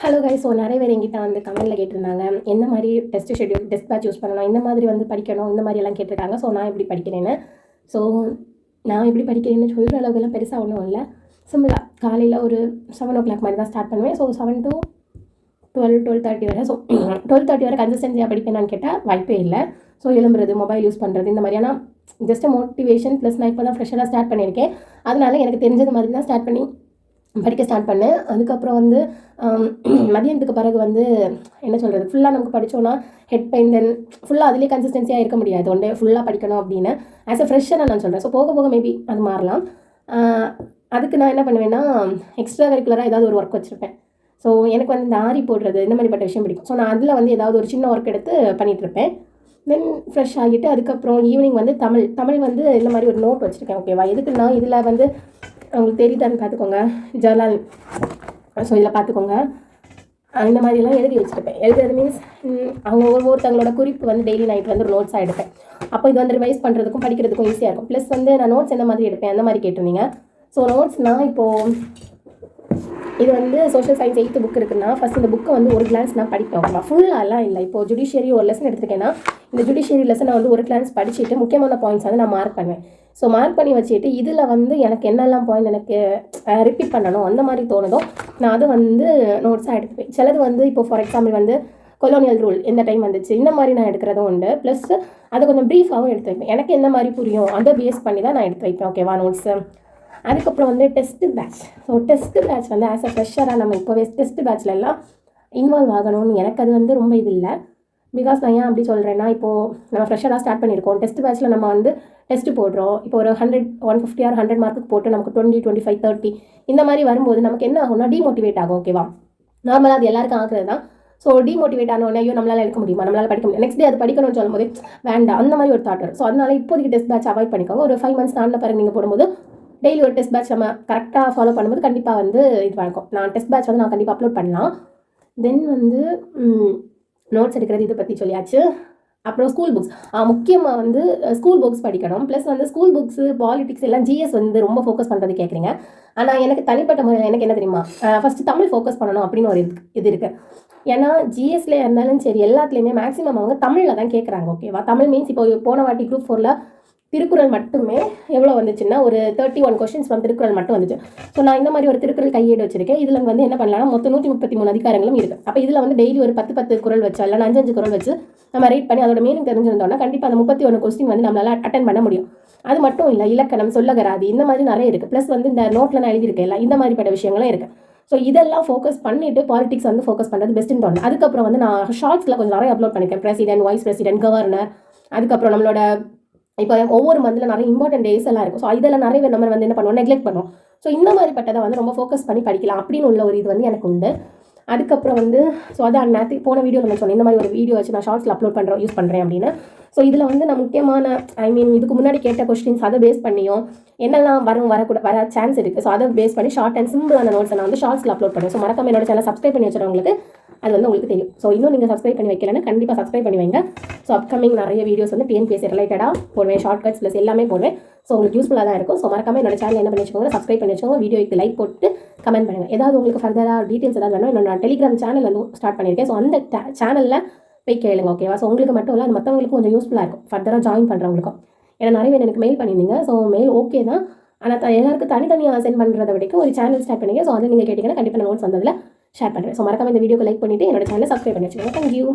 Hello guys. So நிறைய பேர் என்கிட்ட வந்து கமெண்ட்டில் கேட்டிருந்தாங்க, எந்த மாதிரி test schedule test batch use பண்ணணும், இந்த மாதிரி வந்து படிக்கணும், இந்த மாதிரியெல்லாம் கேட்டிருக்காங்க. ஸோ நான் எப்படி படிக்கிறேன்னு ஸோ நான் எப்படி படிக்கிறேன்னு சொல்கிற அளவுக்குலாம் பெருசாக ஒன்றும் இல்லை. சிம்பிளாக காலையில் ஒரு 7 o'clock மாதிரி தான் ஸ்டார்ட் பண்ணுவேன். ஸோ 7 to 12:30 வரை. ஸோ 12:30 வரை கன்சிஸ்டன்சியாக படிப்பேனான்னு கேட்டால் வாய்ப்பே இல்லை. ஸோ எழும்புறது, மொபைல் யூஸ் பண்ணுறது, இந்த மாதிரியான ஜஸ்ட் மோட்டிவேஷன் ப்ளஸ் நான் இப்போ தான் ஃப்ரெஷ்ஷாக ஸ்டார்ட் பண்ணியிருக்கேன். அதனால எனக்கு தெரிஞ்சது மாதிரி தான் ஸ்டார்ட் பண்ணி படிக்க ஸ்டார்ட் பண்ணேன். அதுக்கப்புறம் வந்து மதியானத்துக்கு பிறகு வந்து என்ன சொல்கிறது, ஃபுல்லாக நமக்கு படித்தோன்னா ஹெட் பெயின், தென் ஃபுல்லாக அதிலே கன்சிஸ்டன்சியாக இருக்க முடியாது. ஒன் டே ஃபுல்லாக படிக்கணும் அப்படின்னு ஆஸ் அ ஃப்ரெஷ்ஷராக நான் சொல்கிறேன். ஸோ போக போக மேபி அது மாறலாம். அதுக்கு நான் என்ன பண்ணுவேன்னா, எக்ஸ்ட்ரா கரிக்குலராக ஏதாவது ஒரு ஒர்க் வச்சுருப்பேன். ஸோ எனக்கு வந்து இந்த ஆரி போடுறது, இந்த மாதிரிப்பட்ட விஷயம் பிடிக்கும். ஸோ நான் அதில் வந்து ஏதாவது ஒரு சின்ன ஒர்க் எடுத்து பண்ணிகிட்ருப்பேன். தென் ஃப்ரெஷ் ஆகிட்டு அதுக்கப்புறம் ஈவினிங் வந்து தமிழ் வந்து இந்த மாதிரி ஒரு நோட் வச்சுருக்கேன். ஓகேவா, எதுக்குன்னா இதில் வந்து உங்களுக்கு தெரியுதான்னு பார்த்துக்கோங்க, ஜர்னல். ஸோ இதில் பார்த்துக்கோங்க, இந்த மாதிரிலாம் எழுதி வச்சுருப்பேன். எழுதுறது மீன்ஸ் அவங்க ஒவ்வொருத்தவங்களோட குறிப்பு வந்து டெய்லி நைட் வந்து ஒரு நோட்ஸாக எடுப்பேன். அப்போ இது வந்து ரிவைஸ் பண்ணுறதுக்கும் படிக்கிறதுக்கும் ஈஸியாக இருக்கும். ப்ளஸ் வந்து நான் நோட்ஸ் எந்த மாதிரி எடுப்பேன் அந்த மாதிரி கேட்டிருந்தீங்க. ஸோ நோட்ஸ்னால் இப்போது இது வந்து சோஷியல் சயின்ஸ் 8th புக் இருக்குன்னா ஃபஸ்ட் இந்த புக்கை வந்து ஒரு கிளான்ஸ் நான் படிப்பேன். ஓகேவா, ஃபுல்லாலாம் இல்லை. இப்போ ஜுடிஷியரி ஒரு லெசன் எடுத்துருக்கேன்னா இந்த ஜுடிஷியரி லெசனை வந்து ஒரு கிளான்ஸ் படிச்சுட்டு முக்கியமான பாயிண்ட்ஸ் வந்து நான் மார்க் பண்ணுவேன். ஸோ மார்க் பண்ணி வச்சுட்டு இதில் வந்து எனக்கு என்னெல்லாம் பாயிண்ட் எனக்கு ரிப்பீட் பண்ணணும் அந்த மாதிரி தோணுதோ நான் அதை வந்து நோட்ஸாக எடுத்துப்பேன். சிலது வந்து இப்போ ஃபார் எக்ஸாம்பிள் வந்து கொலோனியல் ரூல் எந்த டைம் வந்துச்சு, இந்த மாதிரி நான் எடுக்கிறதும் உண்டு. ப்ளஸ் அதை கொஞ்சம் ப்ரீஃபாகவும் எடுத்து வைப்பேன். எனக்கு எந்த மாதிரி புரியும் அதை பேஸ் பண்ணி தான் நான் எடுத்து வைப்பேன். ஓகேவா, நோட்ஸு. அதுக்கப்புறம் வந்து test batch. So test batch வந்து ஆஸ் அ ஃப்ரெஷராக நம்ம இப்போவே டெஸ்ட்டு பேட்ச்ல எல்லாம் இன்வால்வ் ஆகணும்னு எனக்கு அது வந்து ரொம்ப இது இல்லை. பிகாஸ் நான் ஏன் அப்படி சொல்கிறேன்னா, இப்போது நம்ம ஃப்ரெஷராக ஸ்டார்ட் பண்ணியிருக்கோம். டெஸ்ட் பேட்ச்சில் நம்ம வந்து டெஸ்ட்டு போடுறோம். இப்போ ஒரு 100, 150 or 100 மார்க்குக்கு போட்டு நமக்கு 20, 25, 30 இந்த மாதிரி வரும்போது நமக்கு என்ன ஆகும்னா டிமோட்டிவேட் ஆகும். ஓகேவா, நார்மலாக அது எல்லாருக்கும் ஆகுறது தான். ஸோ டிமோட்டிவேட் ஆனோடனே ஐயோ நம்மளால் எடுக்க முடியுமா, நம்மளால் படிக்க முடியும், நெக்ஸ்ட் டே அது படிக்கணும்னு சொல்லும்போது வேண்டாம், அந்த மாதிரி ஒரு தாட் வரும். ஸோ அதனால இப்போதைக்கு டெஸ்ட் பேட்ச் அவாய்ட் பண்ணிக்கோங்க. ஒரு 5 months தாண்டின பிறகு நீங்கள் போடும்போது டெய்லி ஒரு டெஸ்ட் பேட்ச் நம்ம கரெக்டாக ஃபாலோ பண்ணும்போது கண்டிப்பாக வந்து இது இருக்கும். நான் டெஸ்ட் பேட்ச் வந்து நான் கண்டிப்பாக அப்லோட் பண்ணலாம். தென் வந்து நோட்ஸ் எடுக்கிறது இதை பற்றி சொல்லியாச்சு. அப்புறம் ஸ்கூல் புக்ஸ், முக்கியமாக வந்து ஸ்கூல் புக்ஸ் படிக்கணும். ப்ளஸ் வந்து ஸ்கூல் புக்ஸு, பாலிட்டிக்ஸ் எல்லாம் ஜிஎஸ் வந்து ரொம்ப ஃபோக்கஸ் பண்ணுறது கேட்குறீங்க. ஆனால் எனக்கு தனிப்பட்ட முறையில் எனக்கு என்ன தெரியுமா, ஃபஸ்ட்டு தமிழ் ஃபோக்கஸ் பண்ணணும் அப்படின்னு ஒரு இது இருக்குது. ஏன்னா ஜிஎஸ்ல இருந்தாலும் சரி எல்லாத்துலேயுமே மேக்ஸிமம் அவங்க தமிழில் தான் கேட்குறாங்க. ஓகேவா, தமிழ் மீன்ஸ் இப்போ போன வாட்டி Group 4ல் திருக்குறள் மட்டுமே எவ்வளோ வந்துச்சுன்னா ஒரு 31 questions ஃப்ரம் திருக்குறள் மட்டும் வந்துச்சு. ஸோ நான் இந்த மாதிரி ஒரு திருக்குறள் கையேடு வச்சிருக்கேன். இதில் வந்து என்ன பண்ணலாம், மொத்தம் 133 அதிகாரங்களும் இருக்குது. அப்போ இதில் வந்து டெய்லி ஒரு 10 குறள் வச்சு இல்லை 5 குறள் வச்சு நம்ம ரீட் பண்ணி அதோட மீனிங் தெரிஞ்சிருந்தோம்னா கண்டிப்பாக அந்த 31 கொஸ்டின் வந்து நம்மளால் அட்டன் பண்ண முடியும். அது மட்டும் இல்லை, இலக்கணம், சொல்லகராதி இந்த மாதிரி நிறைய இருக்குது. ப்ளஸ் வந்து இந்த நோட்டில் நான் எழுதியிருக்கேன் இல்லை, இந்த மாதிரிப்பட்ட விஷயங்களும் இருக்குது. ஸோ இதெல்லாம் ஃபோக்கஸ் பண்ணிவிட்டு பாலிட்டிக்ஸ் வந்து ஃபோக்கஸ் பண்ணுறது பெஸ்ட்டுன்னு தோணும். அதுக்கப்புறம் வந்து நான் ஷார்ட்ஸில் கொஞ்சம் நிறைய அப்லோட் பண்ணியிருக்கேன். பிரசிடென்ட், வைஸ் பிரசிடென்ட், கவர்னர், அதுக்கப்புறம் நம்மளோட இப்போ ஒவ்வொரு மந்தில் நிறைய இம்பார்ட்டன்ட் டேஸ் எல்லாம் இருக்கும். ஸோ இதெல்லாம் நிறைய நம்ம வந்து என்ன பண்ணுவோம், நெக்லெக்ட் பண்ணுவோம். ஸோ இந்த மாதிரி பட்டதை வந்து ரொம்ப ஃபோக்கஸ் பண்ணி படிக்கலாம் அப்படின்னு உள்ள ஒரு இது வந்து எனக்கு உண்டு. அதுக்கப்புறம் வந்து ஸோ அதான் நேற்று போன வீடியோ நம்ம சொன்னேன், இந்த மாதிரி ஒரு வீடியோ வச்சு நான் ஷார்ட்ஸில் அப்லோட் யூஸ் பண்ணுறேன் அப்படின்னு. ஸோ இதில் வந்து நான் முக்கியமான இதுக்கு முன்னாடி கேட்ட கொஸ்டின்ஸ் அதை பேஸ் பண்ணியும் என்னெல்லாம் வர சான்ஸ் இருக்குது. ஸோ அதை பேஸ் பண்ணி ஷார்ட் அண்ட் சிம்பிளான நோட்ஸை நான் வந்து ஷார்ட்ஸில் அப்லோட் பண்ணுறேன். ஸோ மறக்காம என்னோட சேனல் சப்ஸ்கிரைப் பண்ணி வச்சுருவங்களுக்கு அது வந்து உங்களுக்கு தெரியும். ஸோ இன்னும் நீங்கள் சப்ஸ்கிரைப் பண்ணி வைக்கலன்னா கண்டிப்பாக சப்ஸ்கிரைப் பண்ணி வைங்க. ஸோ அப்கமிங் நிறைய வீடியோஸ் வந்து டிஎன்பிஎஸ்சி ரிலேட்டடாக போடுவேன், ஷார்ட்கட்ஸ் ப்ளஸ் எல்லாமே போடுவேன். ஸோ உங்களுக்கு யூஸ்ஃபுல்லாக தான் இருக்கும். ஸோ மறக்காம என்னோட சேனல் என்ன பண்ணி வச்சுக்கோங்க, சப்ஸ்கிரைப் பண்ணி வச்சுக்கோங்க, வீடியோக்கு லைக் போட்டு கமெண்ட் பண்ணுங்கள். ஏதாவது உங்களுக்கு ஃபர்தராக டீட்டெயில்ஸ் ஏதாவது வேணும், என்னோட டெலிகிராம் சேனல் வந்து ஸ்டார்ட் பண்ணியிருக்கேன். ஸோ அந்த சேனலில் போய் கேளுங்க. ஓகேவா, ஸோ உங்களுக்கு மட்டும் இல்லை, அது மற்றவங்களுக்கும் கொஞ்சம் யூஸ்ஃபுல்லாக இருக்கும் ஃபர்தராக ஜாயின் பண்ணுறவங்களுக்கும். ஏன்னா நிறைய பேர் எனக்கு மெயில் பண்ணியிருந்தீங்க. ஸோ மெயில் ஓகே தான், ஆனால் எல்லாருக்கும் தனித்தனியாக சென்ட் பண்ணுறத வரைக்கும் ஒரு சேனல் ஸ்டார்ட் பண்ணிங்க. ஸோ அதை நீங்கள் கேட்டிங்கன்னா கண்டிப்பாக நோட்ஸ் வந்ததில் ஷேர் பண்ணுறேன். ஸோ மறக்காம இந்த வீடியோக்கு லைக் பண்ணிவிட்டு என்னோட சேனலை சப்ஸ்கிரைப் பண்ணி வச்சுக்கோங்க. தேங்க்யூ.